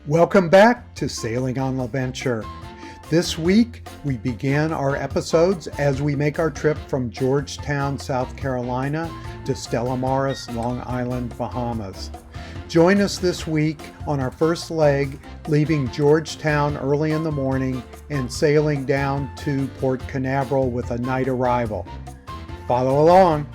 Welcome back to Sailing on the Venture. This week, we began our episodes as we make our trip from Georgetown, South Carolina to Stella Maris, Long Island, Bahamas. Join us this week on our first leg, leaving Georgetown early in the morning and sailing down to Port Canaveral with a night arrival. Follow along.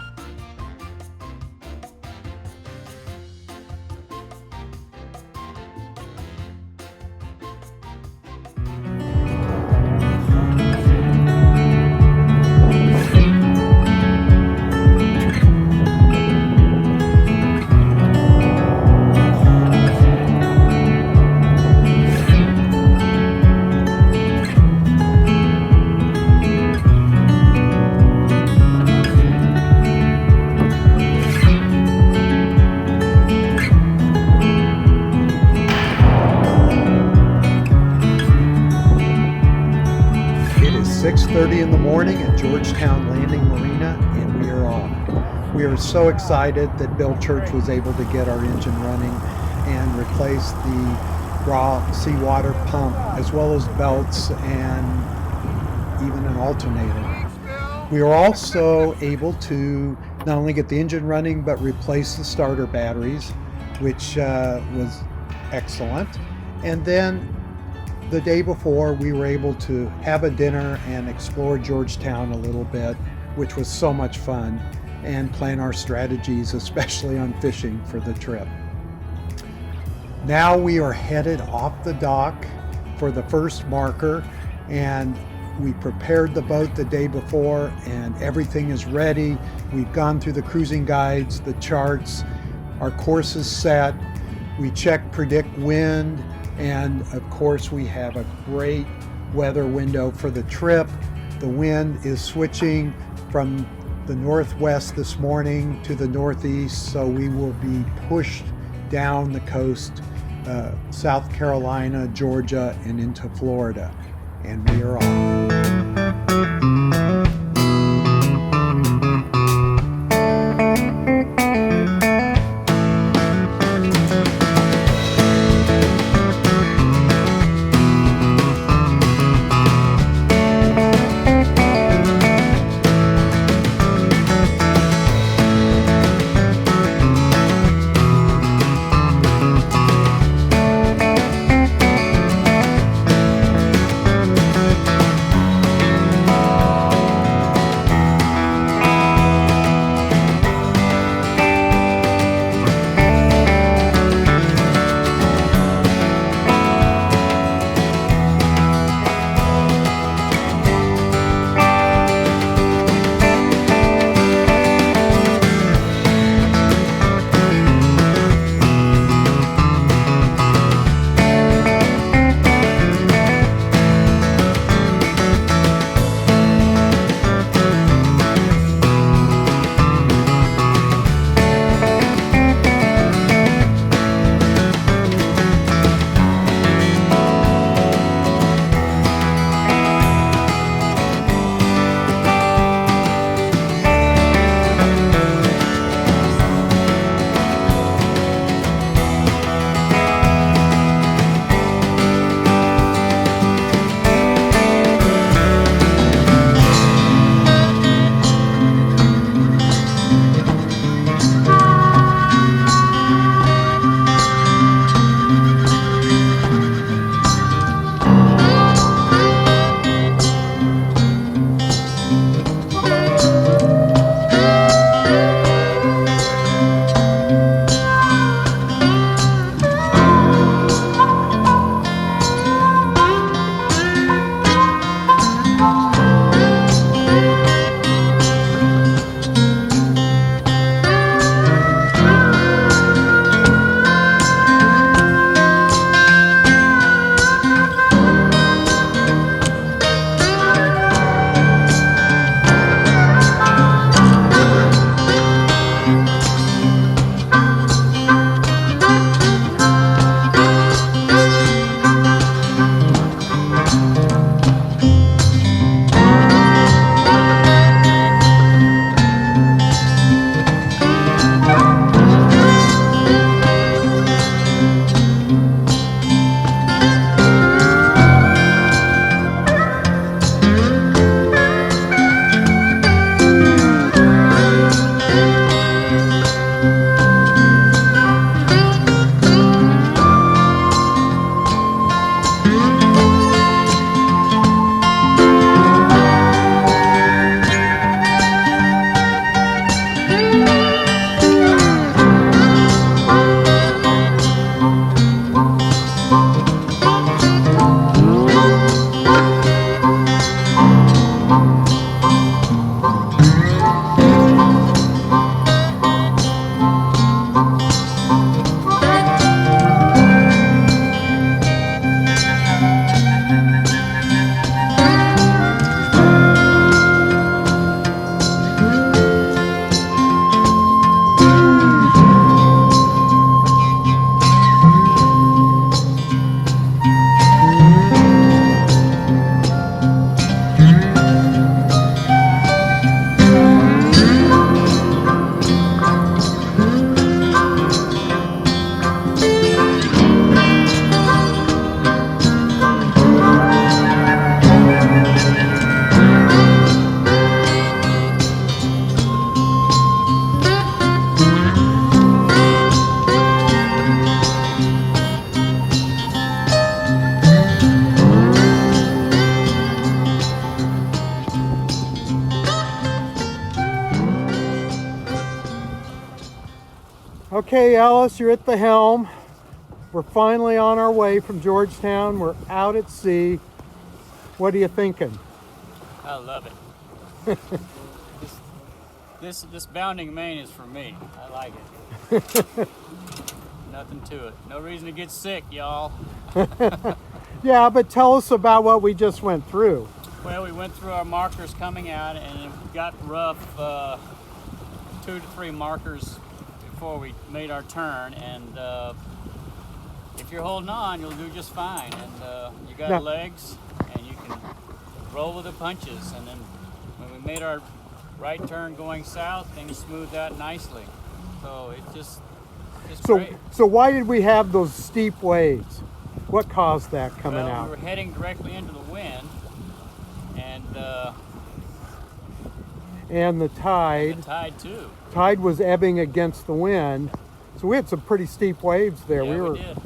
It is 6:30 in the morning at Georgetown Landing Marina, and we are off. We are so excited that Bill Church was able to get our engine running and replace the raw seawater pump, as well as belts and even an alternator. We were also able to not only get the engine running, but replace the starter batteries, which was excellent. And then the day before, we were able to have a dinner and explore Georgetown a little bit, which was so much fun, and plan our strategies, especially on fishing for the trip. Now we are headed off the dock for the first marker, and we prepared the boat the day before and everything is ready. We've gone through the cruising guides, the charts, our course is set. We check predict wind, and of course we have a great weather window for the trip. The wind is switching from the northwest this morning to the northeast, so we will be pushed down the coast, South Carolina, Georgia, and into Florida. And we are off. Okay, Ellis, you're at the helm. We're finally on our way from Georgetown. We're out at sea. What are you thinking? I love it. This bounding main is for me. I like it. Nothing to it. No reason to get sick, y'all. Yeah, but tell us about what we just went through. Well, we went through our markers coming out, and it got rough. 2 to 3 markers before we made our turn, and if you're holding on, you'll do just fine. And you got legs, and you can roll with the punches. And then when we made our right turn going south, things smoothed out nicely. So it's just great. So why did we have those steep waves? What caused that coming out? We were heading directly into the wind, and the tide. The tide too. Tide was ebbing against the wind, so we had some pretty steep waves there. Yeah, we were did.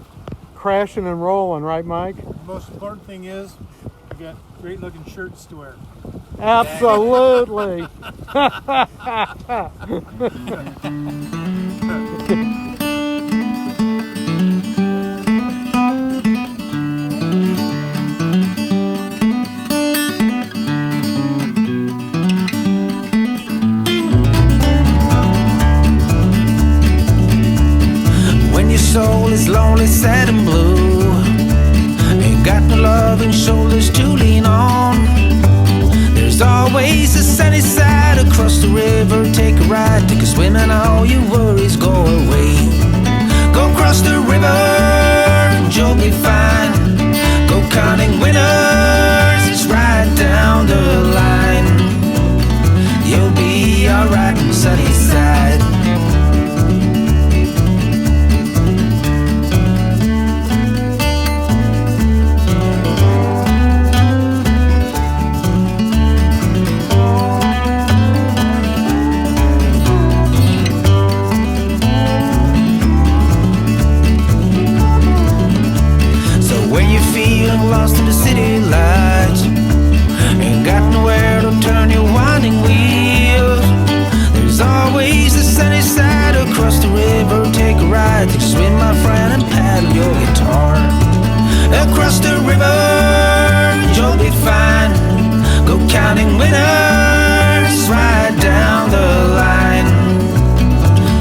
Crashing and rolling, right, Mike? The most important thing is you got great looking shirts to wear. Absolutely. Soul is lonely, sad and blue. Ain't got no loving shoulders to lean on. There's always a sunny side across the river. Take a ride, take a swim, and all your worries go away. Go cross the river and you'll be fine. Go counting winners, it's right down the line. You'll be alright on the sunny side. Lost in the city lights, ain't got nowhere to turn your winding wheels. There's always the sunny side across the river. Take a ride, take a swim, my friend, and paddle your guitar. Across the river, you'll be fine. Go counting winners, right down the line.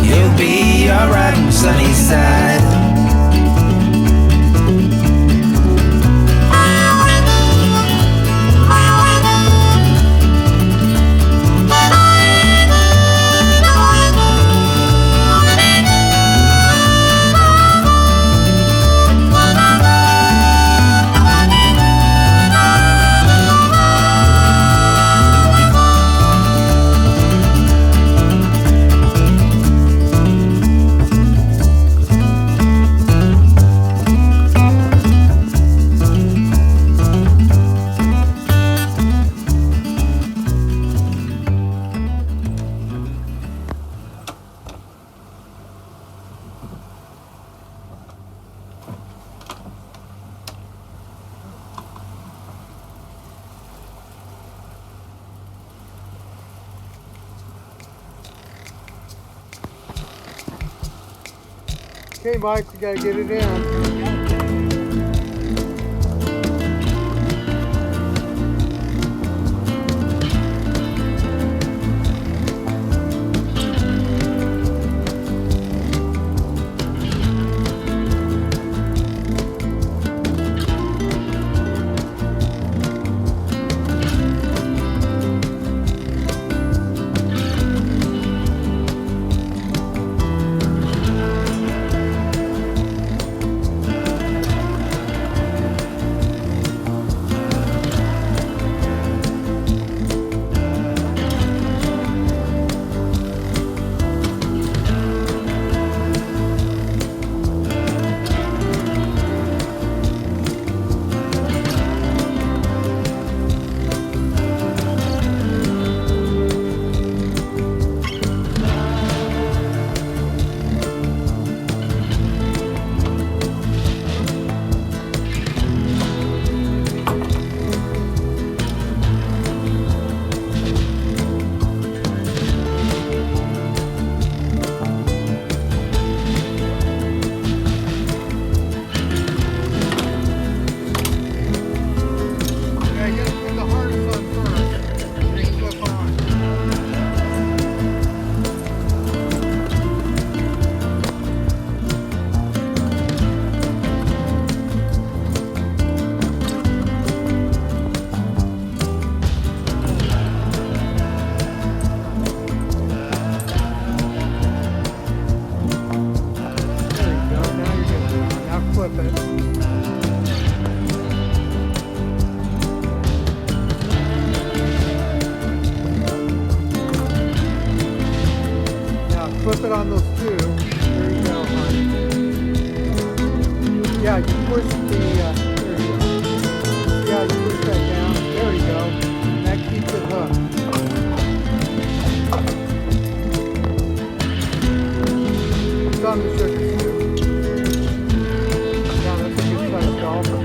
You'll be alright on the sunny side. Okay, Mike, we gotta get it in. flip it. Now flip it on those two. There you go, honey. Yeah, you push the, there you go. Yeah, you push that down. There you go. That keeps it hooked. It's on the sugar too. Yeah, that's a good size dolphin.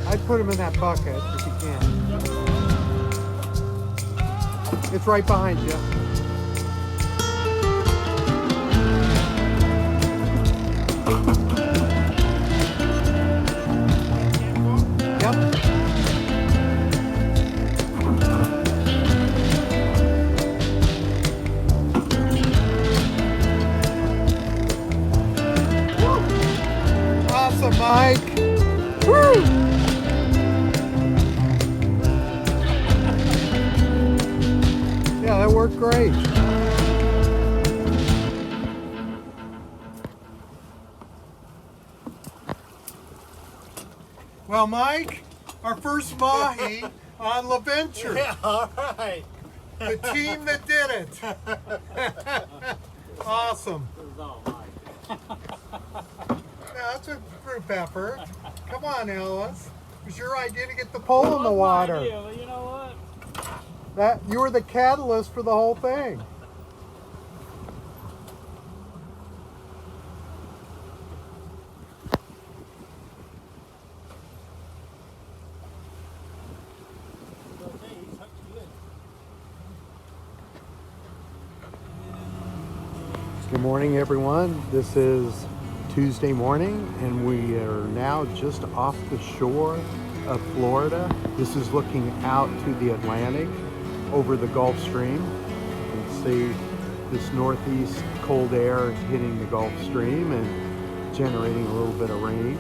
I'd put him in that bucket if you can. It's right behind you. Yep. Awesome, Mike. Woo! Yeah, that worked great. Well, Mike, our first mahi on La Venture. Yeah, all right. The team that did it. Awesome. It was all mine. Yeah, that's a fruit pepper. Come on, Ellis. It was your idea to get the pole in the water. Yeah, well, you know what? That you were the catalyst for the whole thing. Good morning, everyone. This is Tuesday morning, and we are now just off the shore of Florida. This is looking out to the Atlantic over the Gulf Stream. You can see this northeast cold air hitting the Gulf Stream and generating a little bit of rain.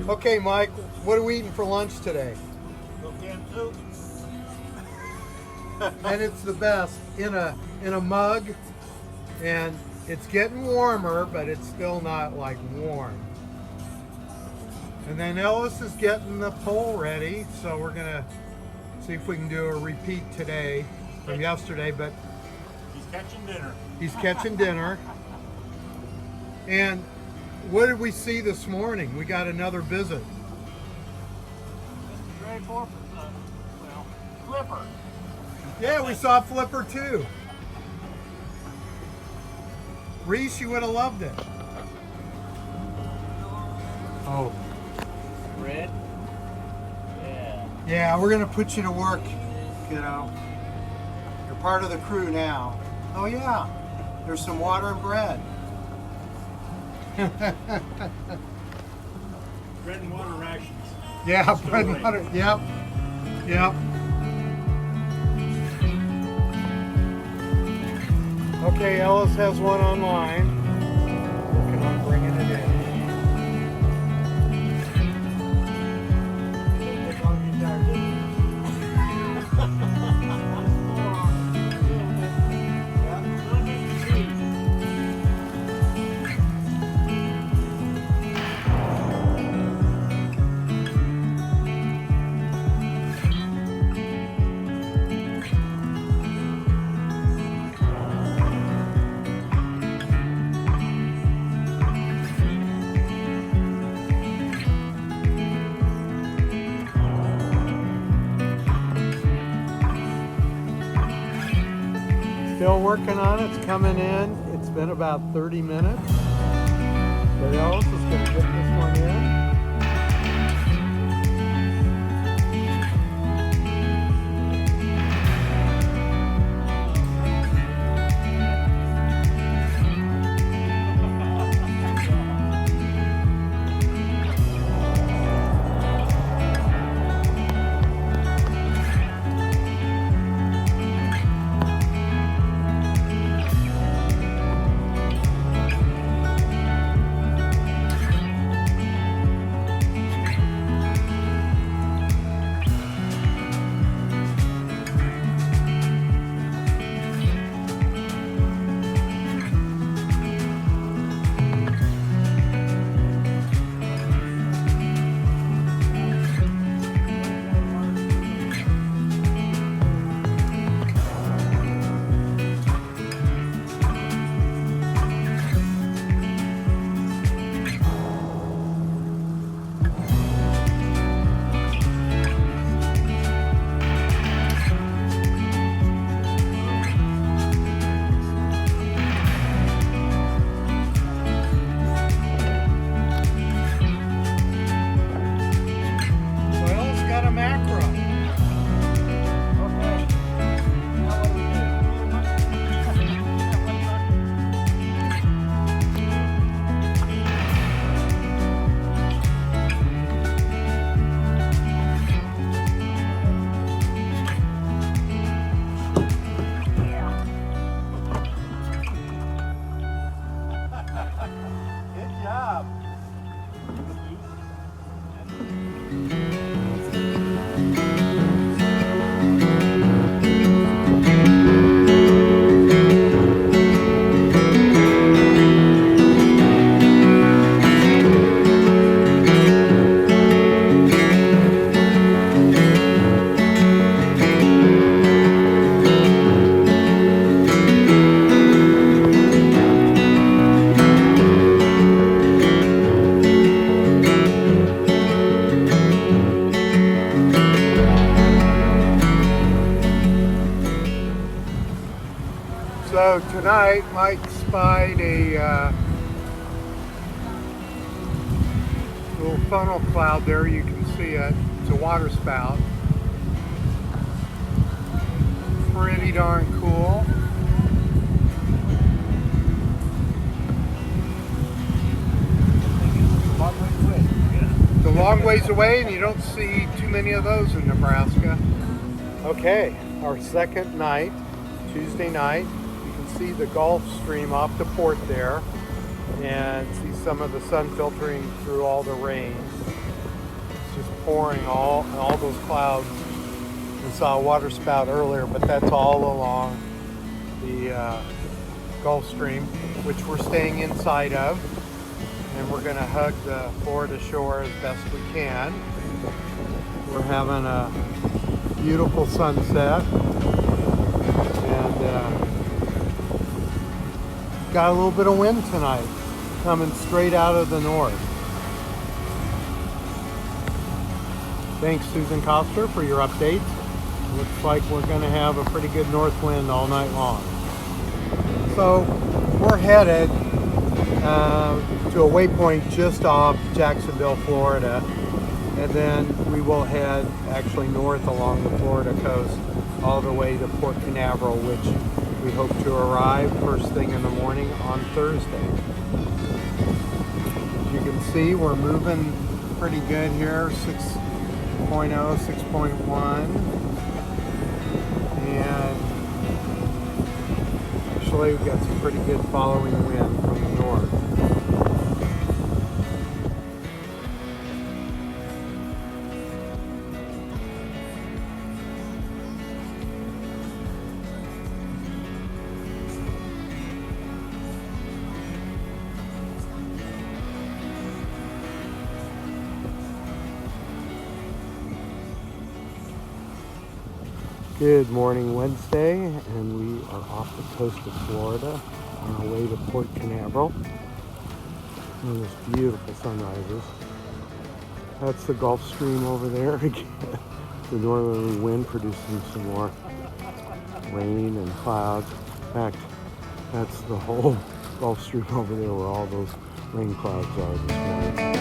Okay, Mike, what are we eating for lunch today? Canned soup. And it's the best in a mug, and it's getting warmer, but it's still not like warm. And then Ellis is getting the pole ready, so we're gonna see if we can do a repeat today from yesterday, but He's catching dinner. he's catching dinner. And what did we see this morning? We got another visit. Mr. Gray Porpoise, well, Flipper. Yeah, we saw Flipper too. Reese, you would have loved it. Oh. Red. Yeah. Yeah, we're gonna put you to work, kiddo. You're part of the crew now. Oh yeah, there's some water and bread. Bread and water rations. Yeah, bread and butter. Yep, yep. Okay, Ellis has one online. Working on bringing it in. Still working on it. It's coming in. It's been about 30 minutes. But Ellis is going to get this one in. So tonight Mike spied a little funnel cloud there. You can see it. It's a water spout. Pretty darn cool. It's a long ways away, and you don't see too many of those in Nebraska. Okay, our second night, Tuesday night. You can see the Gulf Stream off the port there, and see some of the sun filtering through all the rain. It's just pouring all those clouds. We saw a water spout earlier, but that's all along the Gulf Stream, which we're staying inside of. And we're going to hug the Florida shore as best we can. We're having a beautiful sunset, and got a little bit of wind tonight coming straight out of the north. Thanks, Susan Koster, for your updates. Looks like we're going to have a pretty good north wind all night long. So we're headed to a waypoint just off Jacksonville, Florida, and then we will head actually north along the Florida coast all the way to Port Canaveral, which we hope to arrive first thing in the morning on Thursday. As you can see, we're moving pretty good here, 6.0, 6.1, and actually we've got some pretty good following wind from the north. Good morning, Wednesday, and we are off the coast of Florida on our way to Port Canaveral. And there's beautiful sunrises. That's the Gulf Stream over there again. The northerly wind producing some more rain and clouds. In fact, that's the whole Gulf Stream over there where all those rain clouds are this morning.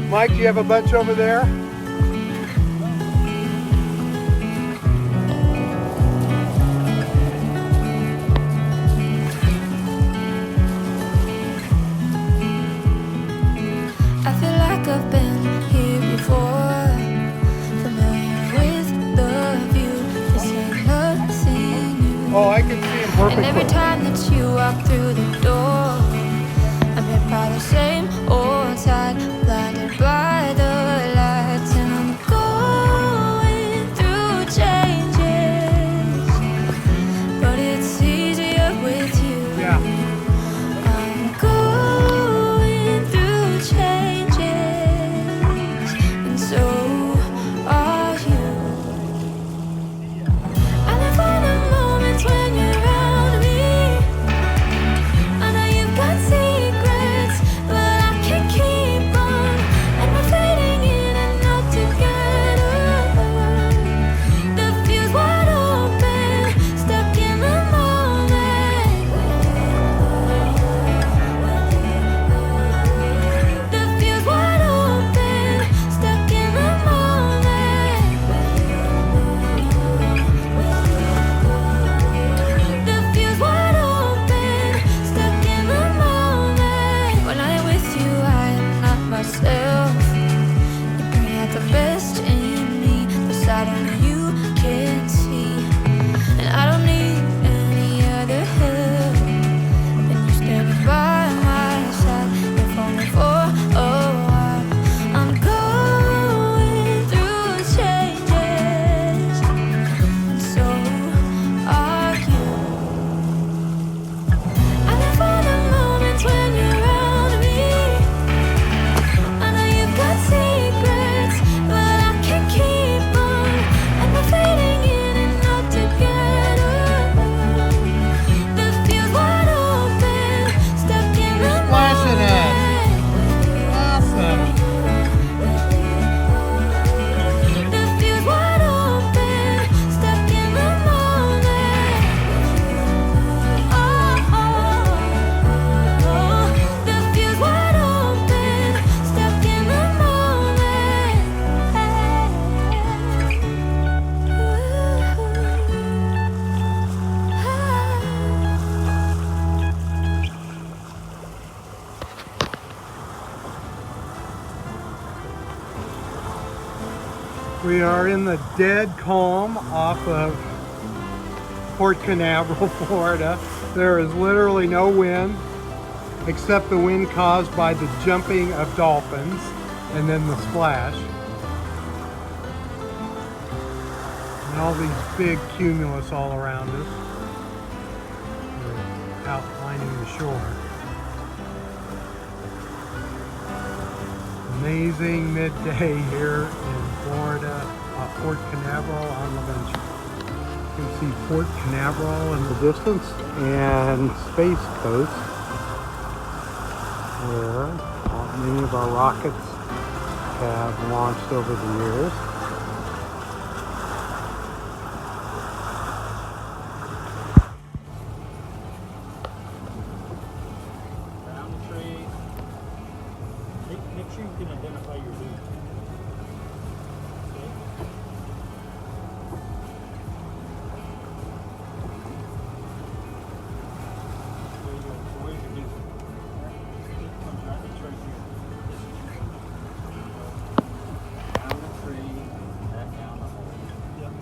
Mike, do you have a bunch over there? I feel like I've been here before, familiar with the view. This ain't nothing new. Oh, I can see him And every perfectly. time that you walk through the door, I'm hit by the same old tide, blinded by the lights, and I'm going through changes, but it's easier with you. Yeah. I'm going through changes, and so are you. I live for the moments when you're around me. I know you've got secrets, but I can't keep on, and we're fading in and out together. The fuse wide open, stuck in the moment. The fuse wide open, stuck in the moment. The fuse wide open, stuck in the moment. When I'm with you, I am not myself. You bring out the best in me, the side only you can see. And I don't need any other help than you standing by my side, if only for a while. I'm going through changes, and so are you. I live for the moments when you're around me. I know you've got secrets, but I can't keep on, and we're fading in and out together. The fuse wide open, stuck in the Splashing it. Awesome. The fuse wide open, stuck in the moment. The fuse wide open, stuck in the We are in the dead calm off of Port Canaveral, Florida. There is literally no wind except the wind caused by the jumping of dolphins and then the splash. And all these big cumulus all around us. They're outlining the shore. Amazing midday here in Florida, Port Canaveral on the Venture. You can see Port Canaveral in the distance and Space Coast where many of our rockets have launched over the years. Around the tree. Make sure you can identify your lead. Okay. There you go. So where's your lead? It comes right, it's right here. This is your lead. Down the tree, back down the hole. Yep.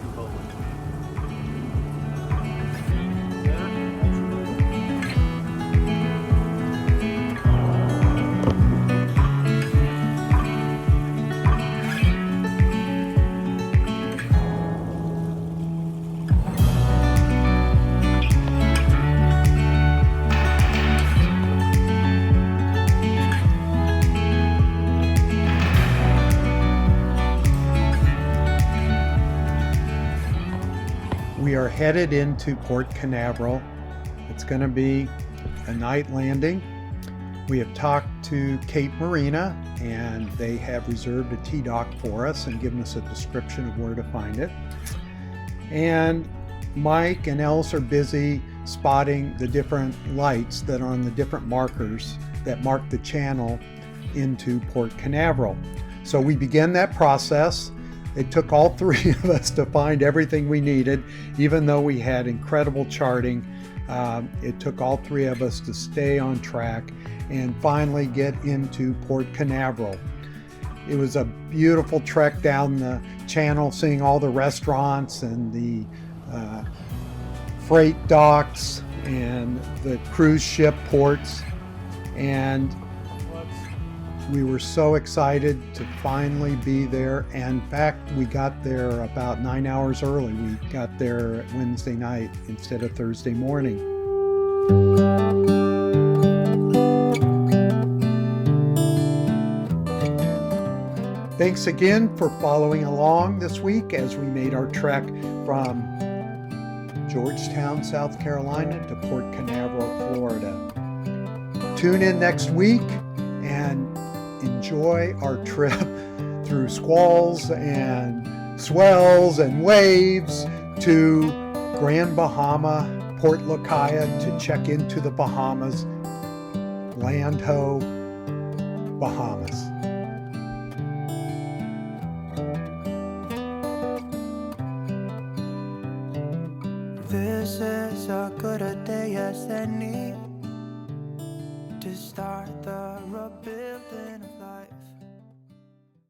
Two bowlers. There. That's your lead. We are headed into Port Canaveral. It's going to be a night landing. We have talked to Cape Marina, and they have reserved a T-dock for us and given us a description of where to find it. And Mike and Ellis are busy spotting the different lights that are on the different markers that mark the channel into Port Canaveral. So we began that process. It took all three of us to find everything we needed, even though we had incredible charting. It took all three of us to stay on track and finally get into Port Canaveral. It was a beautiful trek down the channel, seeing all the restaurants and the freight docks and the cruise ship ports. And we were so excited to finally be there. And in fact, we got there about 9 hours early. We got there Wednesday night instead of Thursday morning. Thanks again for following along this week as we made our trek from Georgetown, South Carolina to Port Canaveral, Florida. Tune in next week and enjoy our trip through squalls and swells and waves to Grand Bahama, Port Lucaya to check into the Bahamas, land ho, Bahamas. This is as good a day as any.